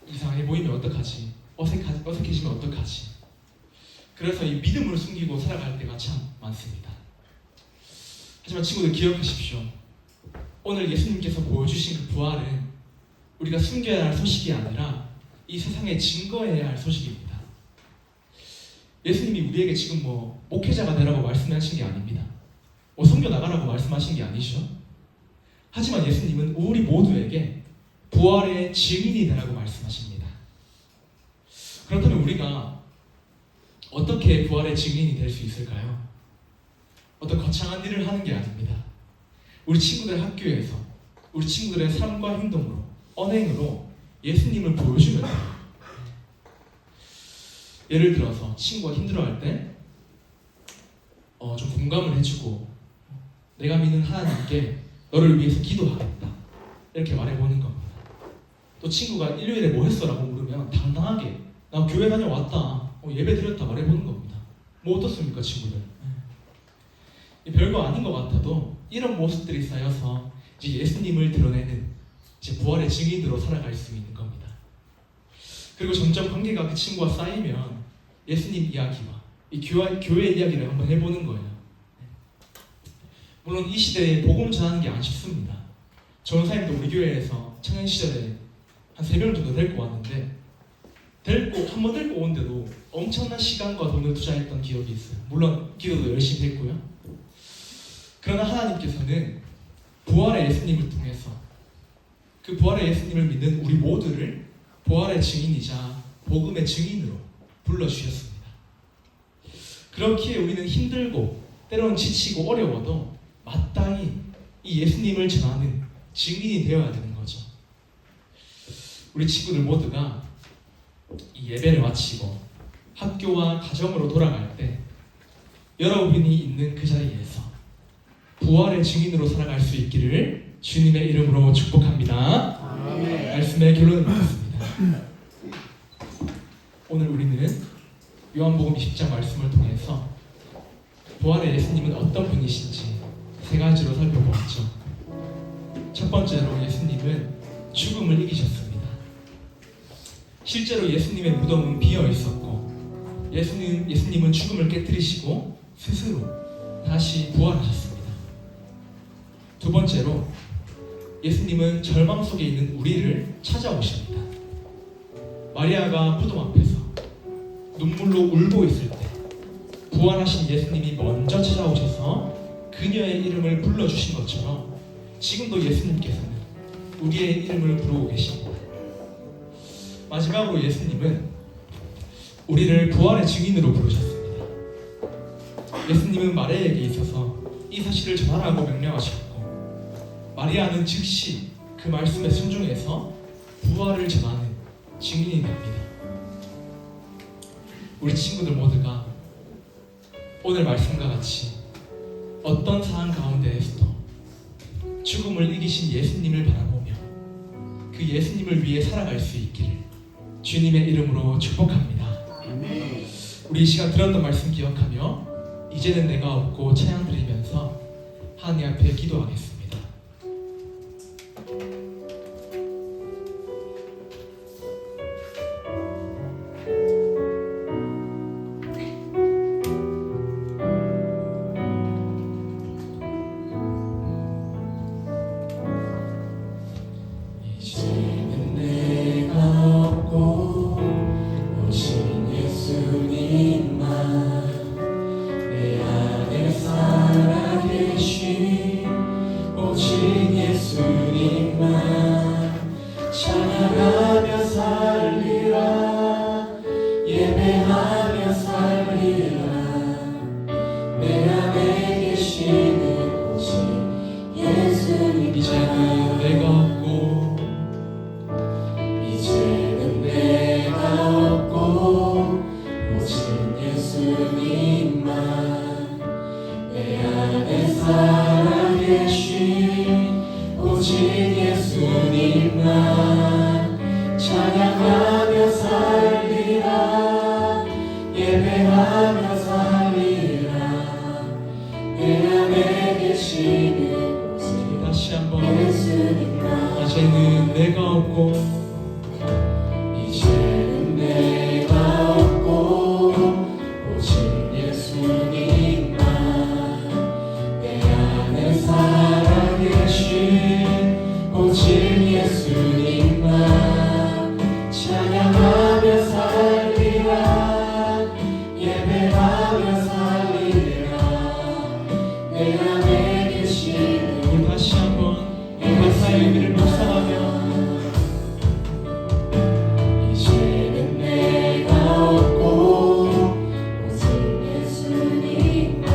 이상해 보이면 어떡하지? 어색해지면 어떡하지? 그래서 이 믿음을 숨기고 살아갈 때가 참 많습니다. 하지만 친구들 기억하십시오. 오늘 예수님께서 보여주신 그 부활은 우리가 숨겨야 할 소식이 아니라 이 세상에 증거해야 할 소식입니다. 예수님이 우리에게 지금 목회자가 되라고 말씀하신 게 아닙니다. 섬겨나가라고 말씀하신 게 아니죠. 하지만 예수님은 우리 모두에게 부활의 증인이 되라고 말씀하십니다. 그렇다면 우리가 어떻게 부활의 증인이 될 수 있을까요? 어떤 거창한 일을 하는 게 아닙니다. 우리 친구들 학교에서 우리 친구들의 삶과 행동으로 언행으로 예수님을 보여주면 돼요. 예를 들어서 친구가 힘들어할 때 좀 공감을 해주고 내가 믿는 하나님께 너를 위해서 기도하겠다 이렇게 말해보는 겁니다. 또 친구가 일요일에 뭐 했어? 라고 물으면 당당하게 나 교회 다녀왔다 예배 드렸다 말해보는 겁니다. 어떻습니까, 친구들? 별거 아닌 것 같아도 이런 모습들이 쌓여서 이제 예수님을 드러내는 이제 부활의 증인으로 살아갈 수 있는 겁니다. 그리고 점점 관계가 그 친구와 쌓이면 예수님 이야기와 이 교회 이야기를 한번 해보는 거예요. 물론 이 시대에 복음 전하는 게 안 쉽습니다. 전사님도 우리 교회에서 청년 시절에 한 3명 정도 데리고 왔는데 한번 데리고 오는데도 엄청난 시간과 돈을 투자했던 기억이 있어요. 물론 기도도 열심히 했고요. 그러나 하나님께서는 부활의 예수님을 통해서 그 부활의 예수님을 믿는 우리 모두를 부활의 증인이자 복음의 증인으로 불러주셨습니다. 그렇기에 우리는 힘들고 때로는 지치고 어려워도 마땅히 이 예수님을 전하는 증인이 되어야 되는 거죠. 우리 친구들 모두가 이 예배를 마치고 학교와 가정으로 돌아갈 때 여러분이 있는 그 자리에서 부활의 증인으로 살아갈 수 있기를 주님의 이름으로 축복합니다. 아멘. 말씀의 결론을 맺겠습니다. 오늘 우리는 요한복음 20장 말씀을 통해서 부활의 예수님은 어떤 분이신지 3가지로 살펴보았죠. 첫 번째로 예수님은 죽음을 이기셨습니다. 실제로 예수님의 무덤은 비어 있었고 예수님은 죽음을 깨뜨리시고 스스로 다시 부활하셨습니다. 두 번째로 예수님은 절망 속에 있는 우리를 찾아오십니다. 마리아가 무덤 앞에서 눈물로 울고 있을 때 부활하신 예수님이 먼저 찾아오셔서 그녀의 이름을 불러주신 것처럼 지금도 예수님께서는 우리의 이름을 부르고 계십니다. 마지막으로 예수님은 우리를 부활의 증인으로 부르셨습니다. 예수님은 마리아에게 있어서 이 사실을 전하라고 명령하셨고 마리아는 즉시 그 말씀에 순종해서 부활을 전하는 증인이 됩니다. 우리 친구들 모두가 오늘 말씀과 같이 어떤 상황 가운데에서도 죽음을 이기신 예수님을 바라보며 그 예수님을 위해 살아갈 수 있기를 주님의 이름으로 축복합니다. 우리 이 시간 들었던 말씀 기억하며 이제는 내가 없고 찬양 드리면서 하나님 앞에 기도하겠습니다. 이제는 내가 없고 오신 예수님만 내 안에 살아계신 오직 예수님만 찬양하며 살리라 예배하며 살리라 내 안에 계시는 오직 예수님 이제는 내가 없고 이제는 내가 없고 오직 예수님만 내 안에 살아계신 오직 예수님만 찬양하며 살리라 예배하며 살리라 내 안에 계시는 오직 다시 한번 예수님만 이제는 내가 없고 이제는 내가 없고 오직 예수님만 내 안에 살아계신 오직 예수님만 찬양하며 살리라 예배하며 살리라 내 안에 계시는 우리 다시 한번 감사의 의미를 묵상하며 이제는 내가 없고 오직 예수님만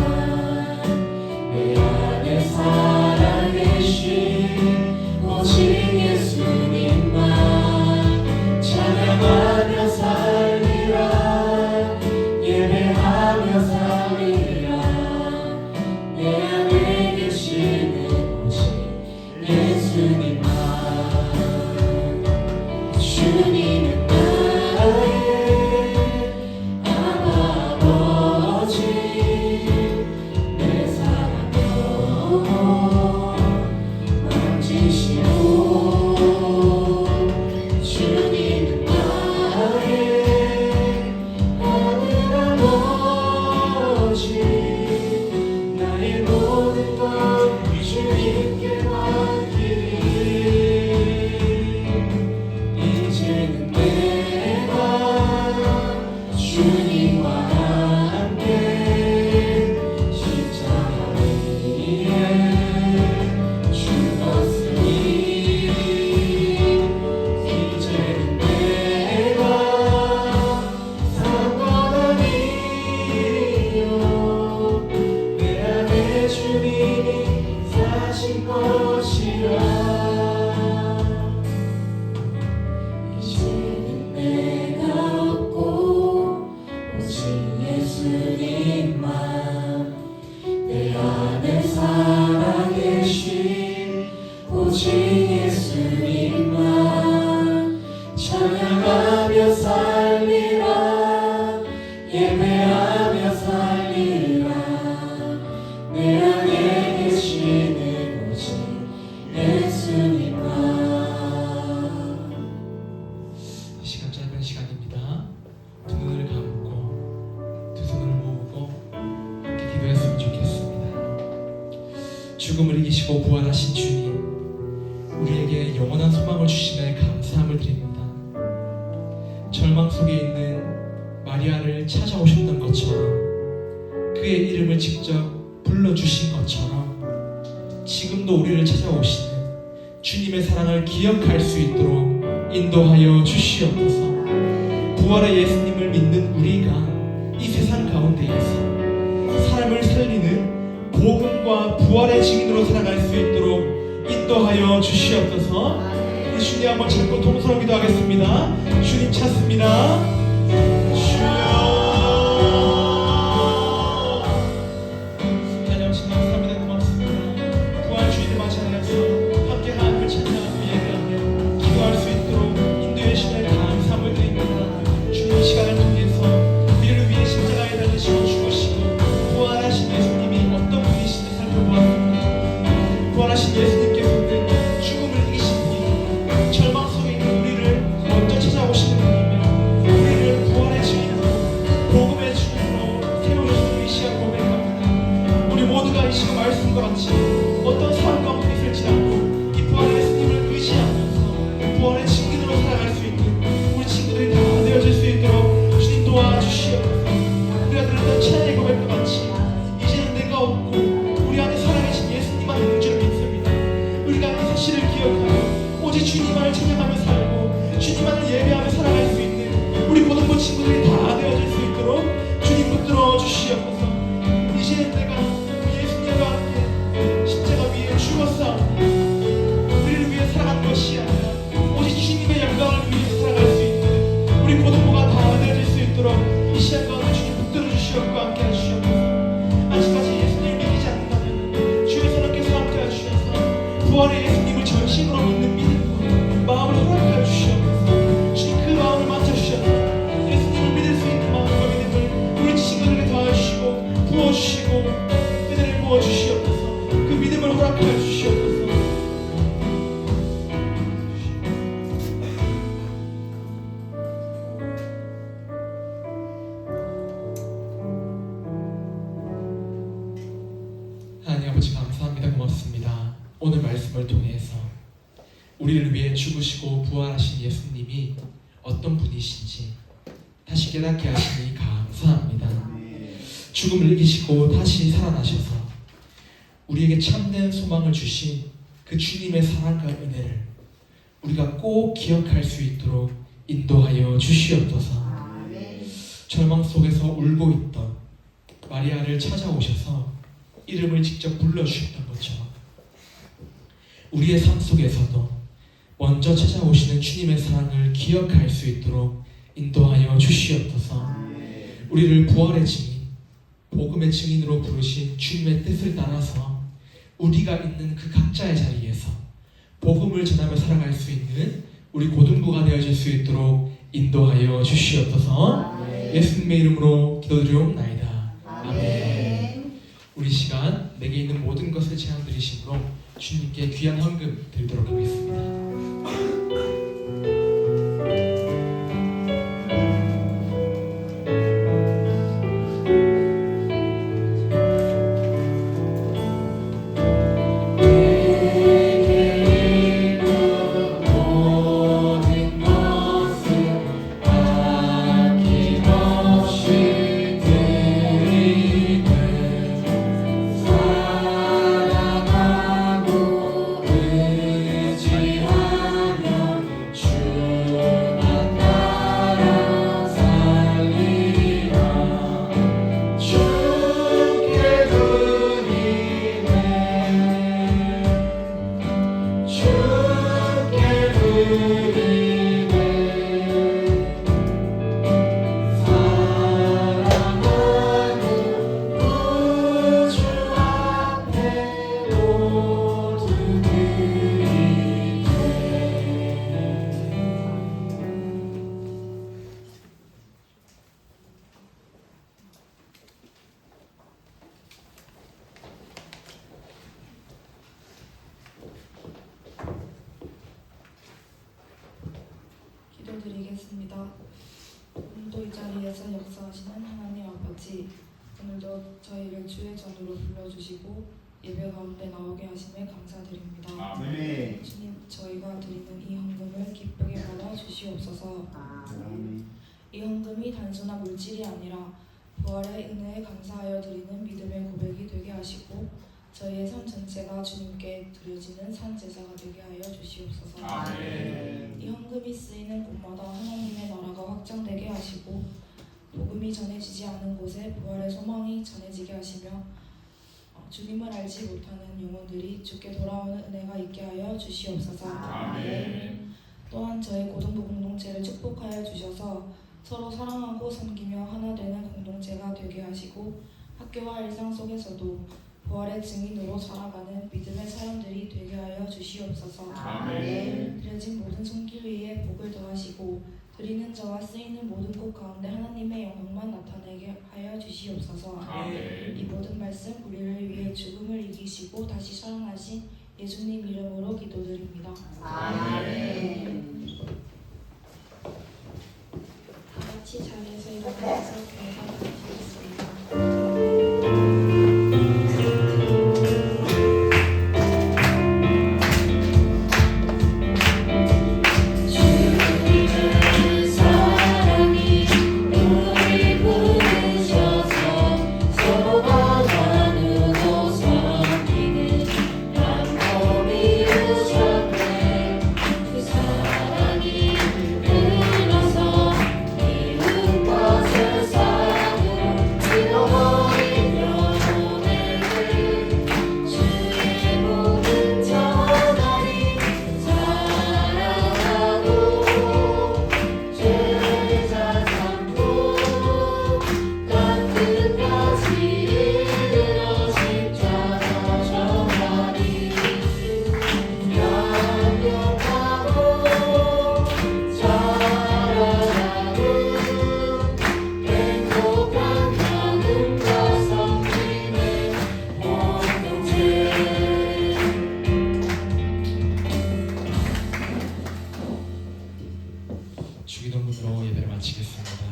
내 안에 살아계신 오직 예수님만 찬양하며 살리라 예배하며 살리라 내 안에 계시는 오직 예수님만 주님은 나의 아버지 내 사랑으로 만지시고 주님은 나의 하늘 아버지 나의 모든 것 주님께 맡기리 이제는 내가 주님과 함께 십자가 위에 죽었으니 이제는 내가 상관없이요 내 안에 주님이 사신 것이라 이제는 내가 없고 오직 예수님만 내 안에 살아계신 오직 예수님만 찬양하며 살리라 예배하며 살리라 내 안에 계시는 오직 예수님만 이 시간 짧은 시간입니다. 두 눈을 감고 두 손을 모으고 이렇게 기도했으면 좋겠습니다. 죽음을 이기시고 부활하신 주님, 우리에게 영원한 소망을 주심에 감사함을 드립니다. 절망 속에 있는 마리아를 찾아오셨던 것처럼 그의 이름을 직접 불러주신 것처럼 지금도 우리를 찾아오시는 주님의 사랑을 기억할 수 있도록 인도하여 주시옵소서. 부활의 예수님을 믿는 우리가 이 세상 가운데에서 사람을 살리는 복음과 부활의 증인으로 살아갈 수 있도록 인도하여 주시옵소서. 주님 한번 찾고 통성으로 기도하겠습니다. 주님 찾습니다. 주여. 하나님 아버지 감사합니다. 고맙습니다. 부활 주일을 맞이하여서 함께 하나님을 찬양하고 예배하며 기도할 수 있도록 인도해 주시는 감사함을 드립니다. 주님 이 시간을 통해서 우리를 위해 십자가에 달리시고 죽으시고 부활하신 예수님이 어떤 분이신지 살펴보았습니다. 부활하신 예수님께서는 죽음을 이기신 분, 절망 속에 있는 우리를 먼저 찾아오시는 분이며 우리를 부활의 주인으로 복음의 주인으로 세우시는 이 시간 고백합니다. 우리 모두가 이 시간 말씀과 같이 어떤 상황 가운데 있을지라도 이 부활의 예수님을 의지하면서 부활의 증인으로 살아갈 수 있는 우리 친구들이 다 되어질 수 있도록 주님 도와주시옵소서. 우리가 들었던 찬양의 고백과 같이 이제는 내가 없고 우리 안에 살아계신 예수님만 있는 줄 믿습니다. 우리가 이 사실을 기억하여 오직 주님만을 찬양하며 살고 주님만을 예배하며 살아갈 수 있는 우리 고등부 친구들이 다 되어질 수 있도록 주님 붙들어 주시옵소서. 이제는 내가 예수님과 함께 십자가 위에 죽었사오니 우리를 위해 살아간 것이 아니라 오직 주님의 영광을 위해 살아갈 수 있는 우리 고등부가 다 되어질 수 있도록 이 시간 가운데 주님 붙들어 주시옵고 함께 하시옵소서. 아직까지 예수님을 믿지 않는다면 주의 선생님께서 함께 하시옵소서. 부활의 예수님을 전심으로 믿는 믿음과 마음을 허락하여 주시옵소서. 주님 그 마음을 만져주셔서 예수님을 믿을 수 있는 마음과 믿음을 우리 친구들에게 더하시고 부어주시고 그들을 부어주시옵소서. 그 믿음을 허락하여 주시옵소서. 하나님 아버지 감사합니다. 고맙습니다. 오늘 말씀을 통해서 우리를 위해 죽으시고 부활하신 예수님이 어떤 분이신지 다시 깨닫게 하시니 감사합니다. 죽음을 이기시고 다시 살아나셔서 우리에게 참된 소망을 주신 그 주님의 사랑과 은혜를 우리가 꼭 기억할 수 있도록 인도하여 주시옵소서. 절망 속에서 울고 있던 마리아를 찾아오셔서 이름을 직접 불러주셨던 것처럼 우리의 삶 속에서도 먼저 찾아오시는 주님의 사랑을 기억할 수 있도록 인도하여 주시옵소서. 우리를 부활의 증인, 복음의 증인으로 부르신 주님의 뜻을 따라서 우리가 있는 그 각자의 자리에서 복음을 전하며 살아갈 수 있는 우리 고등부가 되어질 수 있도록 인도하여 주시옵소서. 예수님의 이름으로 기도드리옵나이다. 아멘. 우리 시간 내게 있는 모든 것을 제한 드리심으로 주님께 귀한 헌금 드리도록 하겠습니다. 기도드리겠습니다. 오늘도 이 자리에서 역사하시는 하나님 아버지, 오늘도 저희를 주의 전으로 불러주시고 예배 가운데 나오게 하심에 감사드립니다. 아멘. 주님, 저희가 드리는 이 헌금을 기쁘게 받아 주시옵소서. 이 헌금이 단순한 물질이 아니라 부활의 은혜에 감사하여 드리는 믿음의 고백이 되게 하시고 저희의 삶 전체가 주님께 드려지는 산 제사가 되게 하여 주시옵소서. 아멘. 이 헌금이 쓰이는 곳마다 하나님의 나라가 확장되게 하시고 복음이 전해지지 않은 곳에 부활의 소망이 전해지게 하시며 주님을 알지 못하는 영혼들이 주께 돌아오는 은혜가 있게 하여 주시옵소서. 아멘. 또한 저희 고등부 공동체를 축복하여 주셔서 서로 사랑하고 섬기며 하나 되는 공동체가 되게 하시고 학교와 일상 속에서도 부활의 증인으로 살아가는 믿음의 사람들이 되게 하여 주시옵소서. 아멘. 드려진 모든 손길 위에 복을 더하시고 드리는 자와 쓰이는 모든 곳 가운데 하나님의 영광만 나타내게 하여 주시옵소서. 아멘. 이 모든 말씀 우리를 위해 죽음을 이기시고 다시 살아나신 예수님 이름으로 기도드립니다. 아멘. 다 같이 자리에서 일어나서 감사드리겠습니다. 주기도문으로 예배를 마치겠습니다.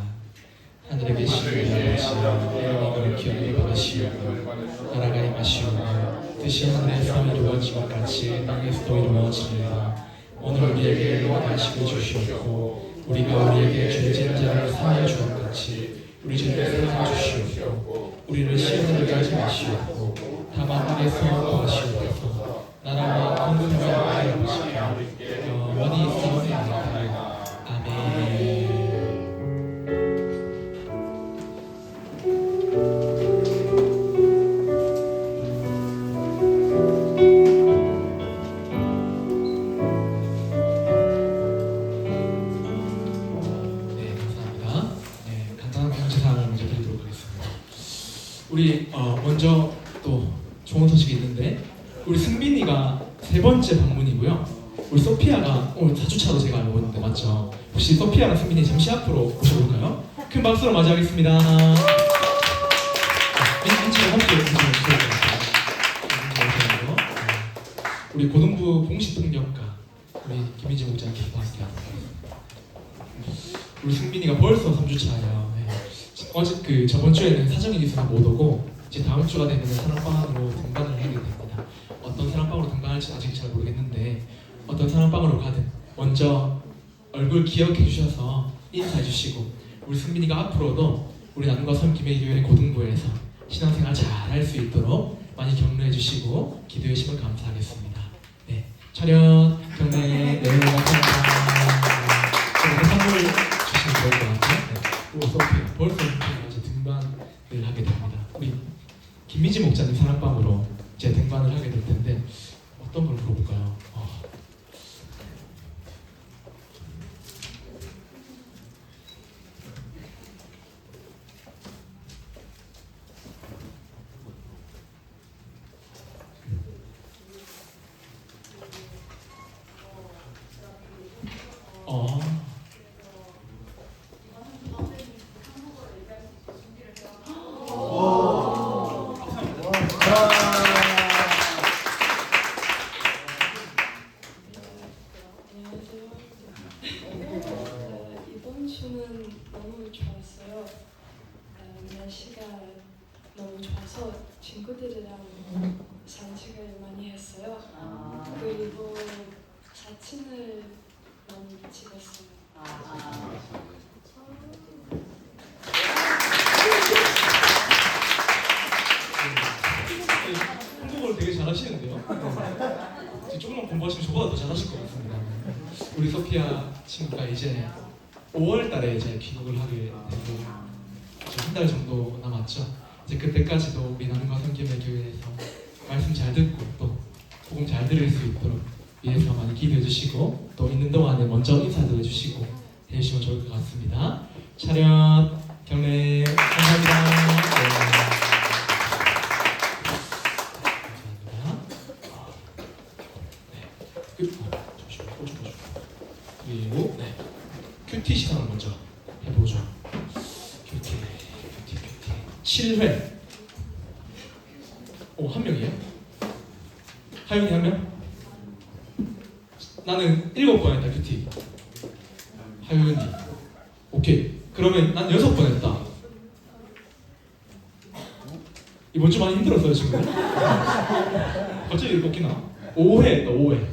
하늘에 계신 아버지, 이름이 기억을 받으시오고 나라가 임하시오고 뜻이 하늘에서 이루어지와 같이 땅에서도 이루어지리라. 오늘 우리에게 일용하시고 주시옵고 우리가 우리에게 죄 지은 자를 사하여 주온 같이 우리 죄를 사하여 주시옵고 우리를 시험에 들게 하지 마시옵고 다만 땅에서 구하시옵소서. 나라와 권능과 영광이 아버지께 영원히 있사옵나이다. 아멘. 네, 감사합니다. 네, 간단한 경제사항을 먼저 드리도록 하겠습니다. 우리 먼저 또 좋은 소식이 있는데 우리 승빈이가 3번째 방문이고요. 우리 소피아가 오늘 4주차로 제가 알고 있는데 맞죠? 혹시 소피아랑 승빈이 잠시 앞으로 모셔볼까요? 큰 박수로 맞이하겠습니다. 인치가 함께 우리 고등부 공식 통역가 우리 김민재 목장님과 함께합니다. 우리 승빈이가 벌써 3주차예요. 어제 저번 주에는 사정이 있어서 못 오고 이제 다음 주가 되면 사랑방으로 등반을 하게 됩니다. 어떤 사랑방으로 등반할지 아직 잘 모르겠는데 어떤 사랑방으로 가든 먼저 얼굴 기억해 주셔서 인사해 주시고 우리 승빈이가 앞으로도 우리 나눔과 섬김의 교회 고등부에서 신앙생활 잘 할 수 있도록 많이 격려해 주시고 기도해 주시면 감사하겠습니다. 네, 촬영 경례 네 감사합니다. 선물 주시면 좋을 것 같아요. 네, 소피아 벌써 이제 등반을 하게 됩니다. 우리 김미지 목사님 사랑방으로 이제 등반을 하게 될 텐데 어떤 걸 물어볼까요? 안녕하세요. 이번 주는 너무 좋았어요. 날씨가 너무 좋아서 친구들이랑 산책을 많이 했어요. 그리고 사진을 많이 찍었어요. 한국어를 친구가 이제 5월 달에 이제 귀국을 하게 되고 한 달 정도 남았죠. 이제 그때까지도 우리 나눔과 섬김의 교회에서 말씀 잘 듣고 또 복음 잘 들을 수 있도록 위해서 많이 기도해 주시고 또 있는 동안에 먼저 인사도 해주시고 해주시면 좋을 것 같습니다. 차렷 경례 감사합니다. 네. 그리고 네. 큐티 시간을 먼저 해보죠. 큐티 7회. 오, 한 명이에요? 하윤이 한 명? 나는 7번 했다 큐티. 하윤이. 오케이. 그러면 난 6번 했다. 이번 주 많이 힘들었어요 지금. 갑자기 이렇게 꺾이나? 5회 했다 5회.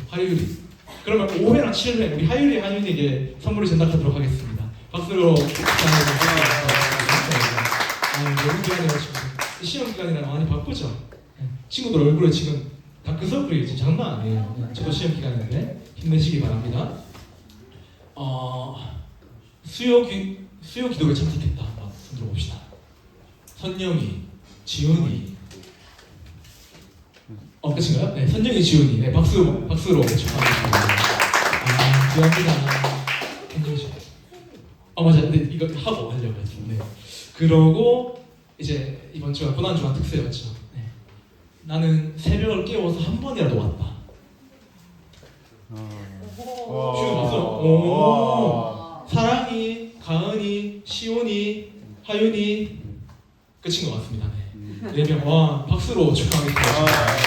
하율이. 그러면 5회랑 7회 우리 하율이 하윤이에게 선물을 전달하도록 하겠습니다. 박수로 너무 미안해요 지금. 시험 기간이라 많이 바쁘죠? 친구들 얼굴에 지금 다크서클이 지금 장난 아니에요. 저도 시험 기간인데 힘내시기 바랍니다. 수요 기도에 참석했다. 한번 손 들어봅시다. 선영이, 지훈이. 끝인가요? 네, 선영이, 지훈이. 네, 박수로 축하드립니다. 귀합니다. 맞아. 근데 이거 하고 하려고 했어요. 네. 그러고 이제 이번 주가 고난주간 특세였죠. 네. 나는 새벽을 깨워서 한 번이라도 왔다. 지금 봤어? 오. 사랑이, 가은이, 시온이, 하윤이 끝인 것 같습니다. 네. 4명. 와, 박수로 축하하겠습니다.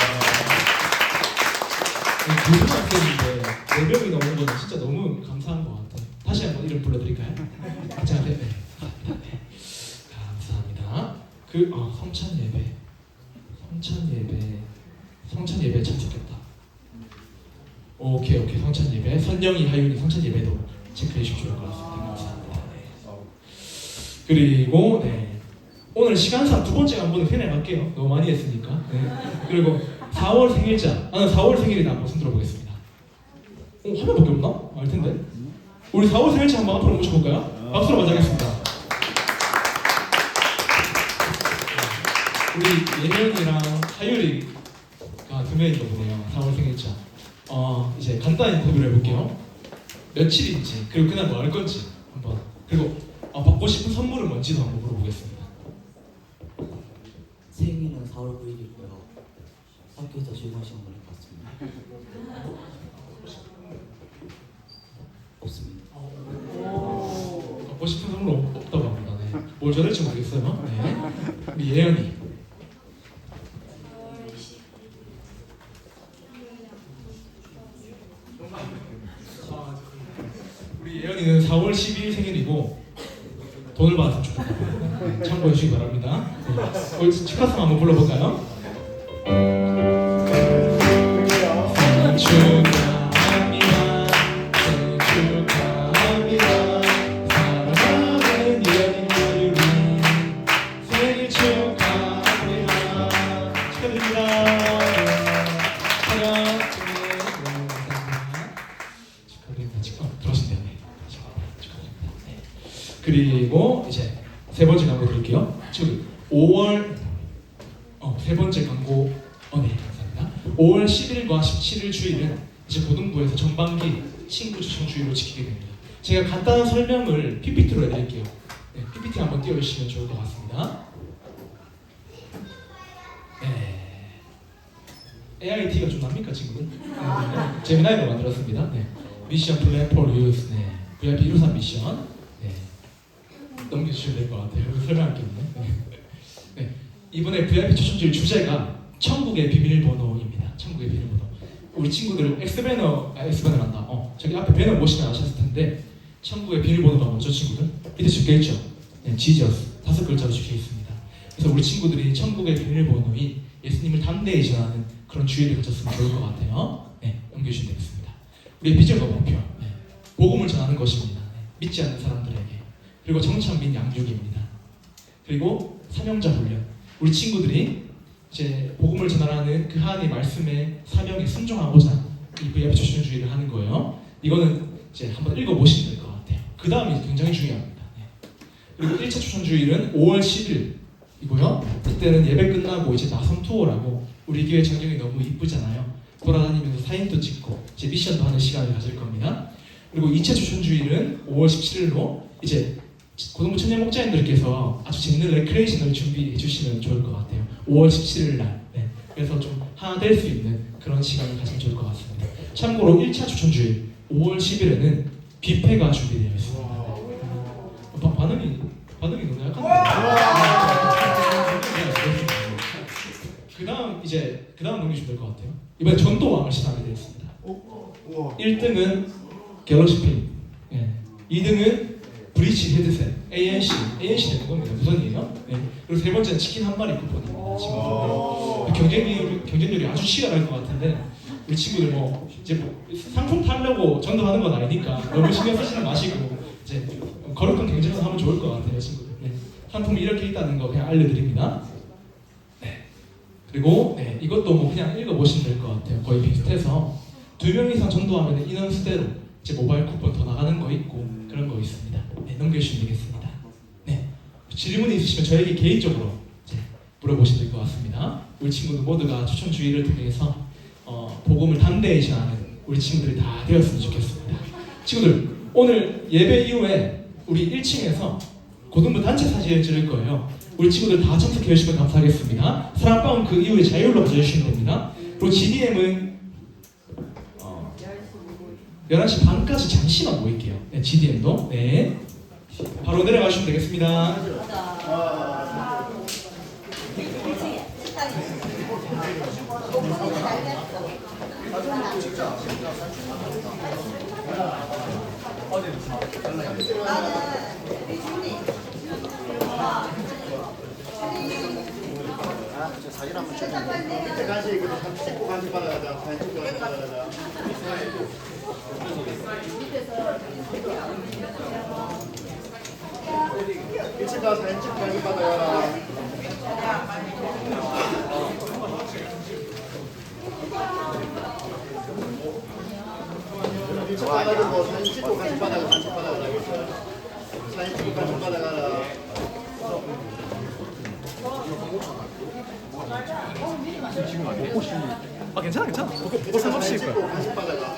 교수학생인데 4명이 넘는 거는 진짜 너무 감사한 것 같아요. 다시 한번 이름 불러드릴까요? 자, 네. 감사합니다. 성찬 예배 참석했다. 오케이 성찬 예배. 선영이, 하윤이 성찬 예배도 체크해 주시면 좋을 것 같습니다. 감사합니다. 네. 그리고 네. 오늘 시간상 2번째 간보는 세뇌 갈게요. 너무 많이 했으니까. 네. 그리고 4월 생일자. 나는 4월 생일이다. 한번 손 들어보겠습니다. 한 명밖에 없나? 알 텐데. 우리 4월 생일자 한번 앞으로 모셔볼까요? 박수로 맞이하겠습니다. 우리 예명이랑 하율이가 2명인가 보네요. 4월 생일자. 이제 간단히 인터뷰를 해볼게요. 며칠인지 그리고 그날 뭐 할 건지 한번. 그리고 받고 싶은 선물은 뭔지도 한번 물어보겠습니다. 생일은 4월 9일이고요. 학교에서 즐거운 시간 보낼 것 같습니다. 없습니다. 받고 싶은 선물 없다고 합니다. 네. 뭘 줘야 될지 모르겠어요. 네. 우리 예연이. 우리 예연이는 4월 12일 생일이고 돈을 받았으면 좋겠다. 참고해 주시기 바랍니다. 네. 축하송 한번 불러볼까요? 생일 축하합니다. 생일 축하합니다. 사랑하는 예연이 하율이 생일 축하합니다. 축하드립니다. 들어오신대요. 네. 축하드립니다. 네. 그리고 이제 3번째 광고 드릴게요. 지금 5월 3번째 광고 네 감사합니다. 5월 10일과 17일 주일은 이제 고등부에서 전반기 친구 추천 주일로 지키게 됩니다. 제가 간단한 설명을 PPT로 해드릴게요. 네, PPT 한번 띄워주시면 좋을 것 같습니다. 네. AIT가 좀 납니까 친구들? 네. 재미나이로 만들었습니다. 네. 미션 플랜 for youth. 네. VIP 153 미션. 네. 넘겨주시면 될 것 같아요. 설명할 게 없네. 네. 이번에 VIP 추천주일 주제가 천국의 비밀번호입니다. 천국의 비밀번호. 우리 친구들 X배너란다. 저기 앞에 배너 보시면 아셨을 텐데 천국의 비밀번호가 뭐죠 친구들? 밑에 적혀있죠? 네, 지저스 5글자로 적혀있습니다. 그래서 우리 친구들이 천국의 비밀번호인 예수님을 담대히 전하는 그런 주의를 가졌으면 좋을 것 같아요. 네, 넘겨주시면 되겠습니다. 우리의 비전과 목표, 네, 복음을 전하는 것입니다. 네, 믿지 않는 사람들에게. 그리고 정착 및 양육입니다. 그리고 사명자 훈련. 우리 친구들이 이제 복음을 전하는 그 하나님의 말씀의 사명에 순종하고자 이 VIP 추천주의를 하는 거예요. 이거는 이제 한번 읽어보시면 될 것 같아요. 그 다음이 굉장히 중요합니다. 네. 그리고 1차 추천주일은 5월 10일이고요. 이때는 예배 끝나고 이제 나성 투어라고 우리 교회 전경이 너무 이쁘잖아요. 돌아다니면서 사진도 찍고 이제 미션도 하는 시간을 가질 겁니다. 그리고 2차 추천주일은 5월 17일로 이제 고등부 청년 목자님들께서 아주 재밌는 레크레이션을 준비해 주시면 좋을 것 같아요. 5월 17일 날. 네. 그래서 좀 하나 될 수 있는 그런 시간을 가지면 좋을 것 같습니다. 참고로 1차 추천주일 5월 10일에는 뷔페가 준비되어 있습니다. 반응이 너무 약한데. 그 다음 넘기시면 될 것 같아요. 이번에 전도왕을 시작하게 되었습니다. 1등은 갤럭시 핀, 2등은 브리치 헤드셋, ANC 되는 겁니다. 무선이에요. 네. 그리고 세 번째는 치킨 한 마리 쿠폰입니다. 친구들. 경쟁률이 아주 치열할 것 같은데 우리 친구들 뭐 이제 뭐 상품 타려고 전도하는 건 아니니까 너무 신경 쓰지는 마시고 이제 거룩한 경쟁을 하면 좋을 것 같아요, 친구들. 네. 상품이 이렇게 있다는 거 그냥 알려드립니다. 네. 그리고 네, 이것도 뭐 그냥 읽어보시면 될 것 같아요. 거의 비슷해서 2명 이상 전도하면 인원 수대로 이제 모바일 쿠폰 더 나가는 거 있고 그런 거 있습니다. 네, 넘겨주시면 되겠습니다. 네. 질문이 있으시면 저에게 개인적으로 이제 물어보시면 될 것 같습니다. 우리 친구들 모두가 추천 주의를 통해서 복음을 담대히 전하는 우리 친구들이 다 되었으면 좋겠습니다. 친구들 오늘 예배 이후에 우리 1층에서 고등부 단체 사진을 찍을 거예요. 우리 친구들 다 참석해 주시면 감사하겠습니다. 사랑방은 그 이후에 자율로 가져주시면 됩니다. 그리고 GDM은 11시 반까지 잠시만 모일게요. 네, GDM도. 네. 바로 내려가시면 되겠습니다. 사진 한번 찍어. 밑에 간식 이거 사진 찍고 간식 받아가자. 사진 찍고 간식 받아가자. 일찍 가 사진 찍고 간식 받아가라. 일찍 가가지고 사진 찍고 간식 받아가라. 사진 찍고 간식 받아가라. 지금 먹고 싶은. 아 괜찮아. 그거 상관없이 일 거야. 간식 받아가.